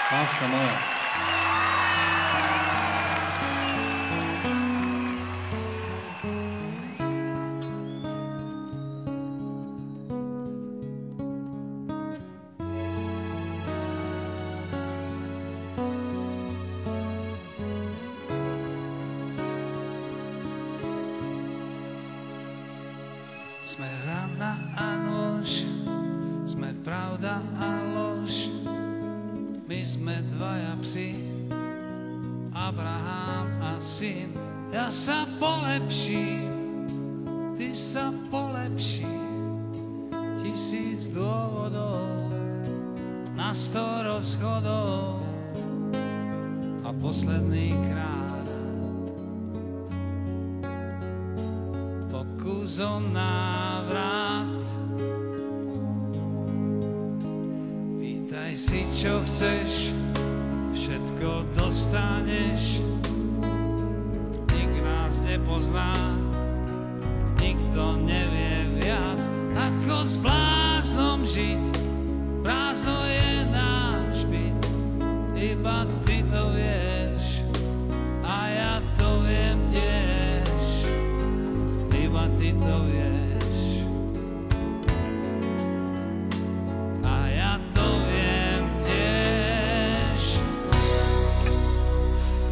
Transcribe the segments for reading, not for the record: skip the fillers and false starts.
Láska moja. Sme rana a nož, sme pravda a lož, my sme dvaja psi, Abraham a syn. Ja sa polepším, ty sa polepší, 1000 dôvodov, na 100 rozchodov a posledný krát pokus o návrat. Pýtaj si, čo chceš, všetko dostaneš. Nik nás nepozná, nikto nevie viac, ako s bláznom žiť. Prázdno je náš byt, iba ty to vieš a ja to viem tiež, iba ty to vieš a ja to viem tiež.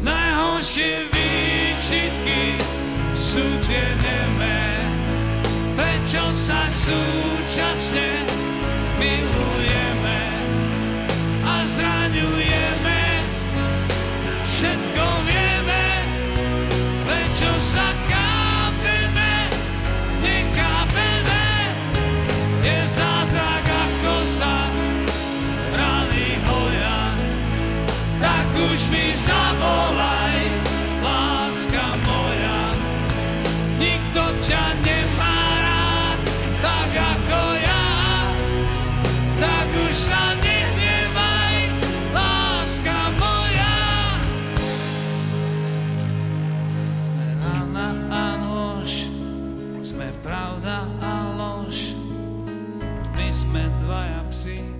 Najhoršie výčitky sú tie nemé, prečo sa súčasne milujeme a zraňujeme. Všetko vieme, prečo sa kápeme, nekápeme. Je zázrak, ako sa rany hoja, tak už mi zavolaj, láska moja. Nikto ťa nemá rád tak ako ja, tak už sa nehnevaj, láska moja. Sme rana a nož, sme pravda a lož, my sme dvaja psi.